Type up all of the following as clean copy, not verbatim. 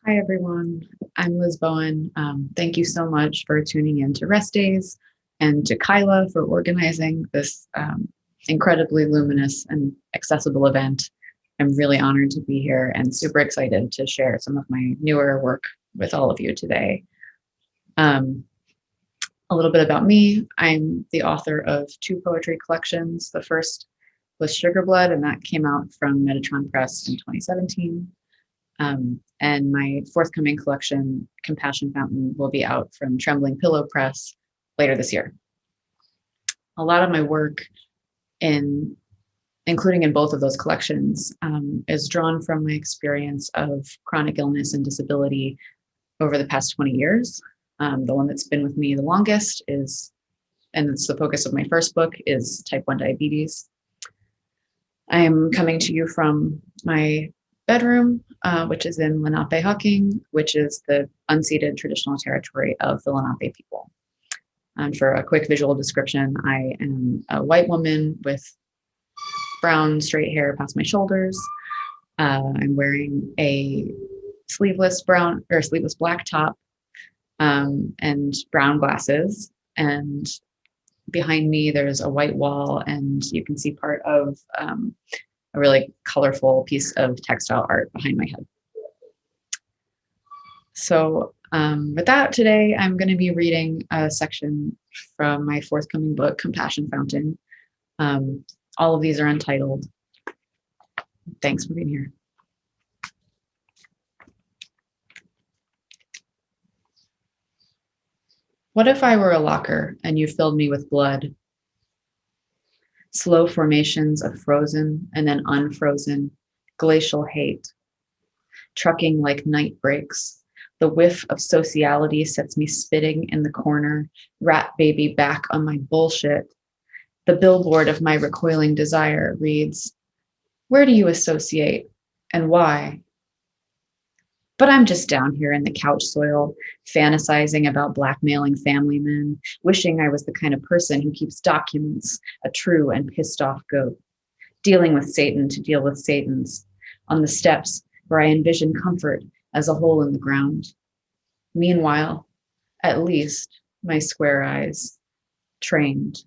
Hi, everyone. I'm Liz Bowen. Thank you so much for tuning in to Rest Days and to Kyla for organizing this incredibly luminous and accessible event. I'm really honored to be here and super excited to share some of my newer work with all of you today. Um, a little bit about me. I'm the author of two poetry collections. The first was Sugar Blood, and that came out from Metatron Press in 2017. And my forthcoming collection, Compassion Fountain, will be out from Trembling Pillow Press later this year. A lot of my work, including in both of those collections, is drawn from my experience of chronic illness and disability over the past 20 years. The one that's been with me the longest is, and it's the focus of my first book, is type 1 diabetes. I am coming to you from my bedroom, which is in Lenape-Hawking, which is the unceded traditional territory of the Lenape people. For a quick visual description, I am a white woman with brown straight hair past my shoulders. I'm wearing a sleeveless black top and brown glasses. And behind me, there's a white wall, and you can see part of a really colorful piece of textile art behind my head. So with that, today I'm going to be reading a section from my forthcoming book, Compassion Fountain. All of these are untitled. Thanks for being here. What if I were a locker and you filled me with blood? Slow formations of frozen and then unfrozen, glacial hate. Trucking like night breaks. The whiff of sociality sets me spitting in the corner, rat baby back on my bullshit. The billboard of my recoiling desire reads, "Where do you associate and why?" But I'm just down here in the couch soil, fantasizing about blackmailing family men, wishing I was the kind of person who keeps documents, a true and pissed off goat, dealing with Satan to deal with Satans, on the steps where I envision comfort as a hole in the ground. Meanwhile, at least my square eyes, trained.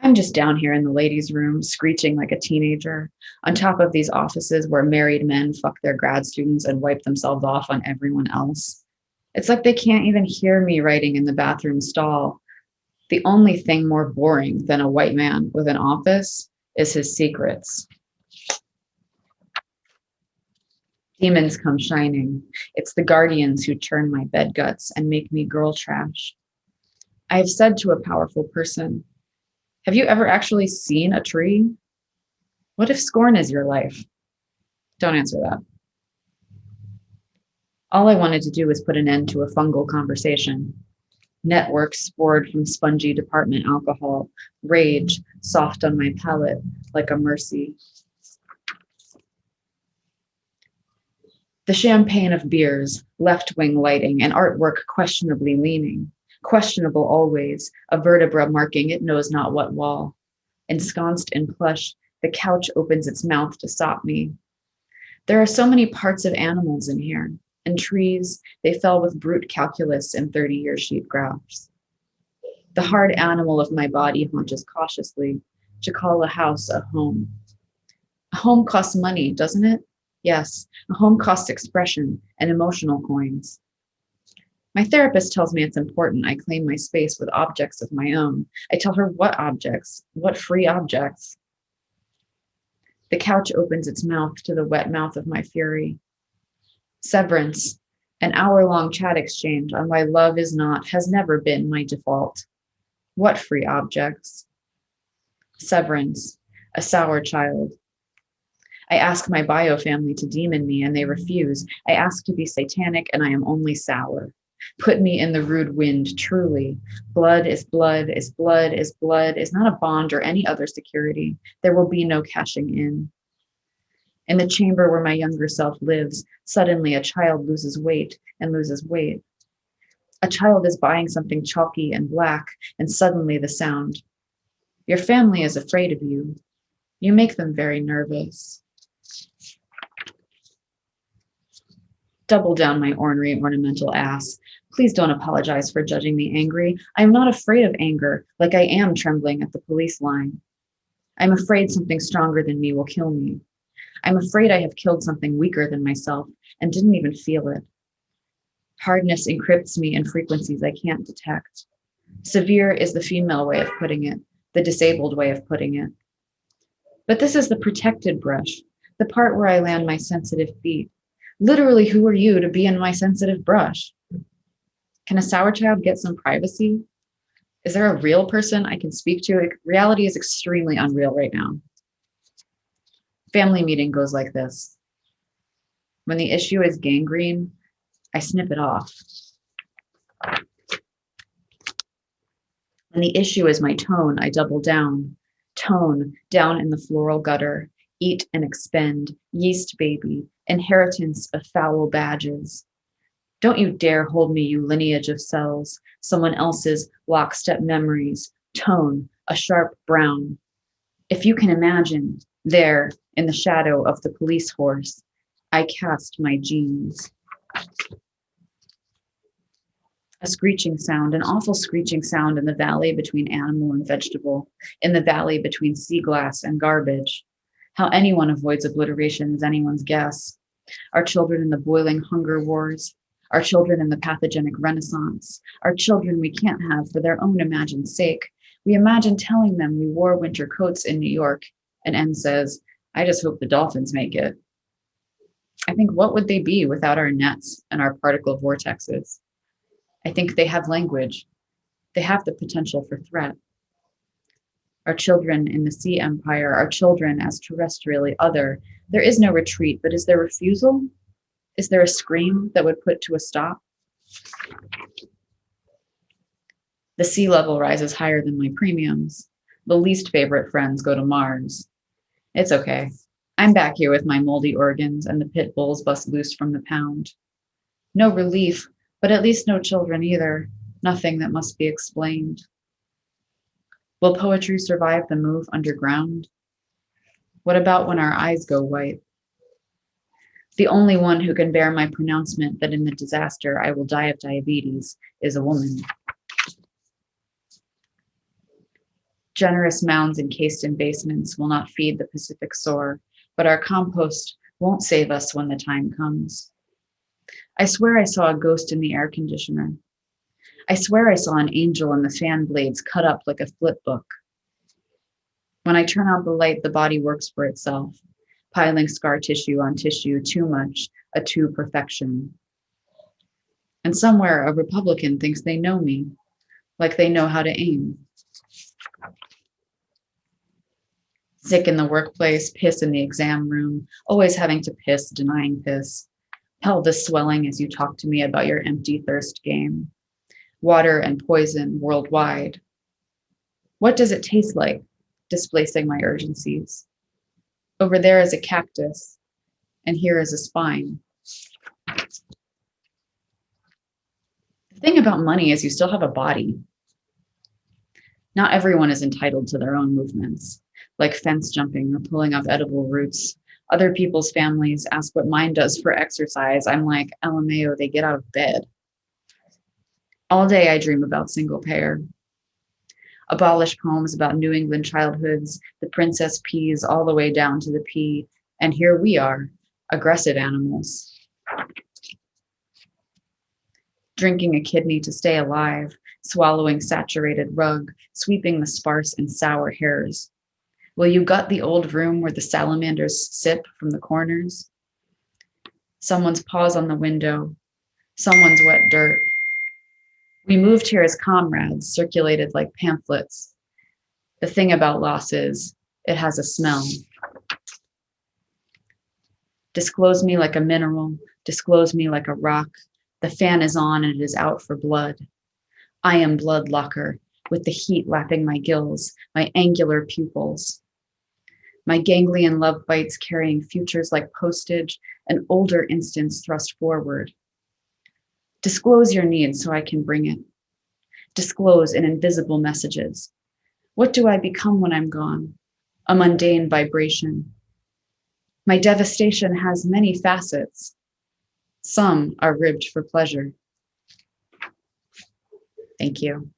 I'm just down here in the ladies' room, screeching like a teenager, on top of these offices where married men fuck their grad students and wipe themselves off on everyone else. It's like they can't even hear me writing in the bathroom stall. The only thing more boring than a white man with an office is his secrets. Demons come shining. It's the guardians who churn my bed guts and make me girl trash. I have said to a powerful person, "Have you ever actually seen a tree? What if scorn is your life?" Don't answer that. All I wanted to do was put an end to a fungal conversation. Networks spored from spongy department alcohol, rage soft on my palate like a mercy. The champagne of beers, left-wing lighting, and artwork questionably leaning. Questionable always, a vertebra marking it knows not what wall. Ensconced in plush, the couch opens its mouth to sop me. There are so many parts of animals in here, and trees, they fell with brute calculus in 30-year sheet graphs. The hard animal of my body haunches cautiously to call a house a home. A home costs money, doesn't it? Yes, a home costs expression and emotional coins. My therapist tells me it's important I claim my space with objects of my own. I tell her what objects, what free objects. The couch opens its mouth to the wet mouth of my fury. Severance, an hour-long chat exchange on why love is not, has never been my default. What free objects? Severance, a sour child. I ask my bio family to demon me and they refuse. I ask to be satanic and I am only sour. Put me in the rude wind, truly. Blood is blood, is blood, is blood, is not a bond or any other security. There will be no cashing in. In the chamber where my younger self lives, suddenly a child loses weight and loses weight. A child is buying something chalky and black, and suddenly the sound. Your family is afraid of you. You make them very nervous. Double down my ornery, ornamental ass. Please don't apologize for judging me angry. I am not afraid of anger, like I am trembling at the police line. I'm afraid something stronger than me will kill me. I'm afraid I have killed something weaker than myself and didn't even feel it. Hardness encrypts me in frequencies I can't detect. Severe is the female way of putting it, the disabled way of putting it. But this is the protected brush, the part where I land my sensitive feet. Literally, who are you to be in my sensitive brush? Can a sour child get some privacy? Is there a real person I can speak to? Reality is extremely unreal right now. Family meeting goes like this. When the issue is gangrene, I snip it off. When the issue is my tone, I double down. Tone, down in the floral gutter. Eat and expend, yeast baby, inheritance of foul badges. Don't you dare hold me, you lineage of cells, someone else's lockstep memories. Tone, a sharp brown. If you can imagine, there, in the shadow of the police horse, I cast my genes. A screeching sound, an awful screeching sound in the valley between animal and vegetable, in the valley between sea glass and garbage. How anyone avoids obliteration is anyone's guess. Our children in the boiling hunger wars, our children in the pathogenic renaissance, our children we can't have for their own imagined sake. We imagine telling them we wore winter coats in New York, and N says, I just hope the dolphins make it. I think what would they be without our nets and our particle vortexes? I think they have language. They have the potential for threat. Our children in the sea empire, our children as terrestrially other. There is no retreat, but is there refusal? Is there a scream that would put to a stop? The sea level rises higher than my premiums. The least favorite friends go to Mars. It's okay. I'm back here with my moldy organs and the pit bulls bust loose from the pound. No relief, but at least no children either. Nothing that must be explained. Will poetry survive the move underground? What about when our eyes go white? The only one who can bear my pronouncement that in the disaster I will die of diabetes is a woman. Generous mounds encased in basements will not feed the Pacific sore, but our compost won't save us when the time comes. I swear I saw a ghost in the air conditioner. I swear I saw an angel in the fan blades cut up like a flip book. When I turn out the light, the body works for itself, piling scar tissue on tissue, too much, a too perfection. And somewhere a Republican thinks they know me, like they know how to aim. Sick in the workplace, piss in the exam room, always having to piss, denying piss. Pelvis swelling as you talk to me about your empty thirst game. Water and poison worldwide. What does it taste like? Displacing my urgencies. Over there is a cactus, and here is a spine. The thing about money is you still have a body. Not everyone is entitled to their own movements, like fence jumping or pulling up edible roots. Other people's families ask what mine does for exercise. I'm like, LMAO, they get out of bed. All day I dream about single payer. Abolish poems about New England childhoods, the princess peas all the way down to the pea. And here we are, aggressive animals. Drinking a kidney to stay alive, swallowing saturated rug, sweeping the sparse and sour hairs. Will you gut the old room where the salamanders sip from the corners? Someone's paws on the window, someone's wet dirt. We moved here as comrades, circulated like pamphlets. The thing about loss is, it has a smell. Disclose me like a mineral, disclose me like a rock. The fan is on and it is out for blood. I am blood locker, with the heat lapping my gills, my angular pupils. My ganglion love bites carrying futures like postage, an older instance thrust forward. Disclose your need so I can bring it. Disclose in invisible messages. What do I become when I'm gone? A mundane vibration. My devastation has many facets. Some are ribbed for pleasure. Thank you.